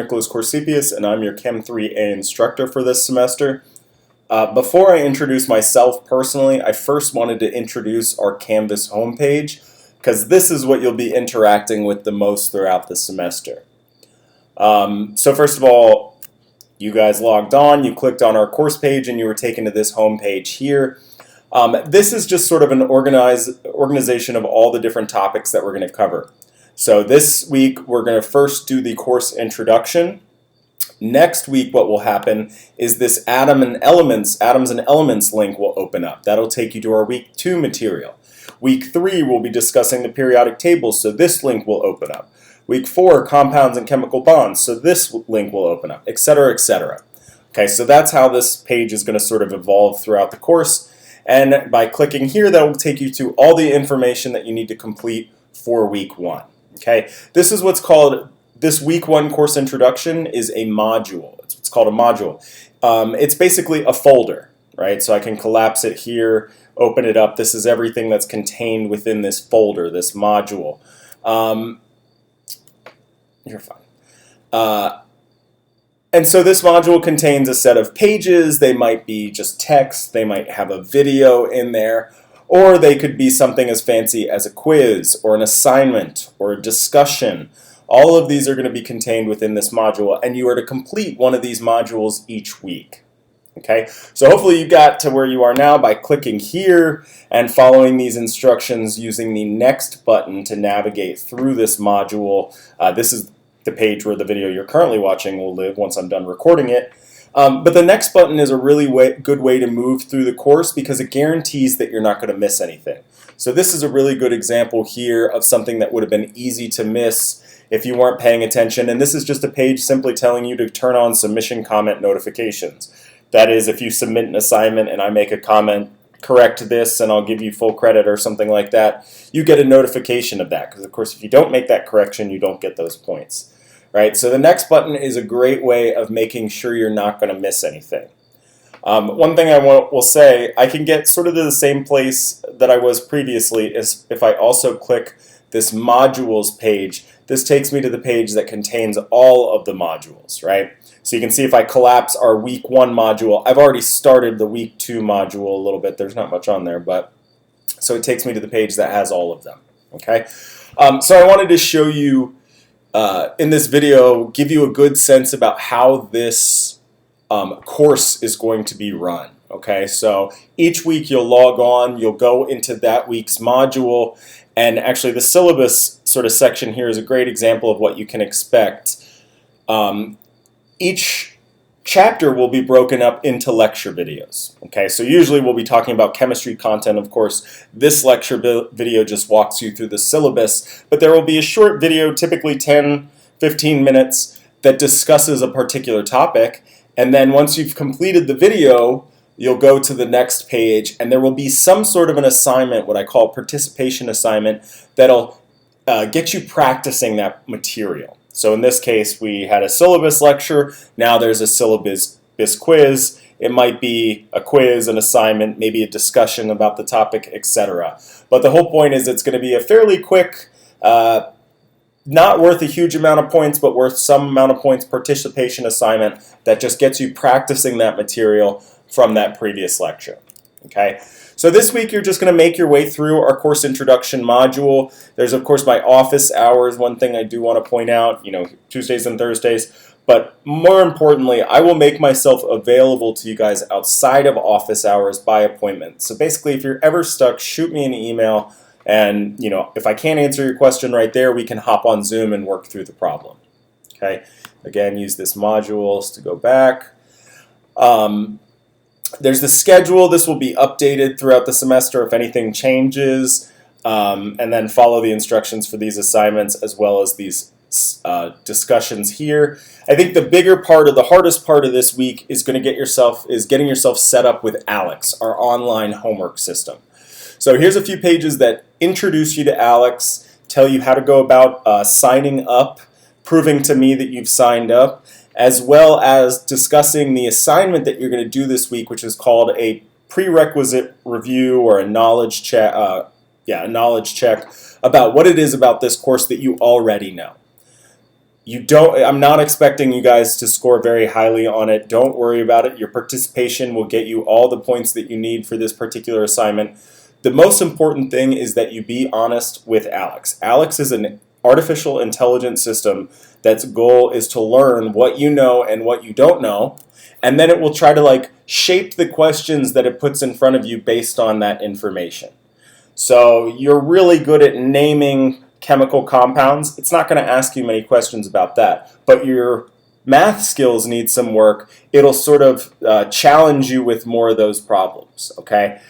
Nicholas Corsepius, and I'm your Chem3A instructor for this semester. Before I introduce myself personally, I first wanted to introduce our Canvas homepage, because this is what you'll be interacting with the most throughout the semester. So first of all, you guys logged on, you clicked on our course page, and you were taken to this homepage here. This is just sort of an organization of all the different topics that we're going to cover. So this week we're going to first do the course introduction. Next week what will happen is this atoms and elements link will open up. That'll take you to our week 2 material. Week 3 we'll be discussing the periodic table, so this link will open up. Week 4, compounds and chemical bonds, so this link will open up, etc., etc. Okay, so that's how this page is going to sort of evolve throughout the course. And by clicking here, that will take you to all the information that you need to complete for week 1. Okay, this is what's called, this week 1 course introduction is a module. It's what's called a module. It's basically a folder, right? So I can collapse it here, open it up. This is everything that's contained within this folder, this module. You're fine. And so this module contains a set of pages. They might be just text, they might have a video in there, or they could be something as fancy as a quiz or an assignment or a discussion. All of these are going to be contained within this module, and you are to complete one of these modules each week. Okay, so hopefully you got to where you are now by clicking here and following these instructions using the next button to navigate through this module. This is the page where the video you're currently watching will live once I'm done recording it. But the next button is a really good way to move through the course because it guarantees that you're not going to miss anything. So this is a really good example here of something that would have been easy to miss if you weren't paying attention. And this is just a page simply telling you to turn on submission comment notifications. That is, if you submit an assignment and I make a comment, correct this and I'll give you full credit or something like that, you get a notification of that. Because of course if you don't make that correction, you don't get those points. Right? So the next button is a great way of making sure you're not going to miss anything. One thing I will say, I can get sort of to the same place that I was previously is if I also click this modules page. This takes me to the page that contains all of the modules, right? So you can see if I collapse our week 1 module, I've already started the week 2 module a little bit. There's not much on there, but so it takes me to the page that has all of them, okay? So I wanted to show you in this video, give you a good sense about how this course is going to be run. Okay, so each week you'll log on, you'll go into that week's module, and actually the syllabus sort of section here is a great example of what you can expect. Each chapter will be broken up into lecture videos. Okay, so usually we'll be talking about chemistry content. Of course, this lecture video just walks you through the syllabus, but there will be a short video, typically 10-15 minutes, that discusses a particular topic. And then once you've completed the video, you'll go to the next page, and there will be some sort of an assignment, what I call participation assignment, that'll get you practicing that material. So in this case, we had a syllabus lecture. Now there's a syllabus quiz. It might be a quiz, an assignment, maybe a discussion about the topic, etc. But the whole point is it's going to be a fairly quick, not worth a huge amount of points, but worth some amount of points participation assignment that just gets you practicing that material from that previous lecture. Okay? So this week you're just going to make your way through our course introduction module. There's of course my office hours. One thing I do want to point out, Tuesdays and Thursdays, but more importantly, I will make myself available to you guys outside of office hours by appointment. So basically, if you're ever stuck, shoot me an email, and if I can't answer your question right there, we can hop on Zoom and work through the problem. Okay? Again, use this modules to go back. There's the schedule. This will be updated throughout the semester if anything changes, and then follow the instructions for these assignments as well as these discussions here. I think the bigger part, or the hardest part of this week is getting yourself set up with Alex, our online homework system. So here's a few pages that introduce you to Alex, tell you how to go about signing up, proving to me that you've signed up, as well as discussing the assignment that you're going to do this week, which is called a prerequisite review or a knowledge check, about what it is about this course that you already know. I'm not expecting you guys to score very highly on it. Don't worry about it. Your participation will get you all the points that you need for this particular assignment. The most important thing is that you be honest with Alex. Alex is an artificial intelligence system that's goal is to learn what you know and what you don't know, and then it will try to like shape the questions that it puts in front of you based on that information. So you're really good at naming chemical compounds. It's not going to ask you many questions about that, but your math skills need some work. It'll sort of challenge you with more of those problems, okay?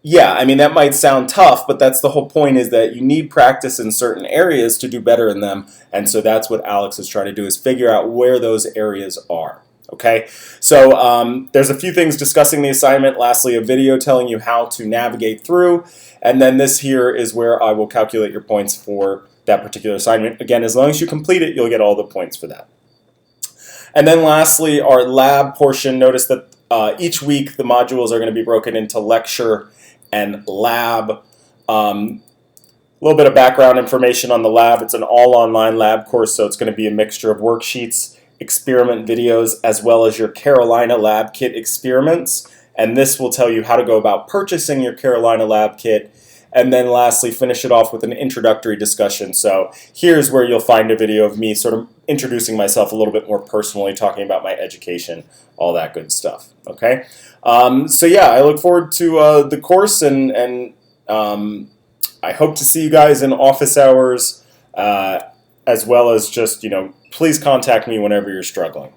Yeah, I mean, that might sound tough, but that's the whole point, is that you need practice in certain areas to do better in them, and so that's what Alex is trying to do, is figure out where those areas are. Okay, so there's a few things discussing the assignment. Lastly, a video telling you how to navigate through, and then this here is where I will calculate your points for that particular assignment. Again, as long as you complete it, you'll get all the points for that. And then lastly, our lab portion. Notice that each week the modules are going to be broken into lecture and lab. A little bit of background information on the lab. It's an all-online lab course, so it's going to be a mixture of worksheets, experiment videos, as well as your Carolina Lab Kit experiments. And this will tell you how to go about purchasing your Carolina Lab Kit. And then lastly, finish it off with an introductory discussion. So here's where you'll find a video of me sort of introducing myself a little bit more personally, talking about my education, all that good stuff. Okay. So yeah, I look forward to the course, and I hope to see you guys in office hours, as well as just, please contact me whenever you're struggling.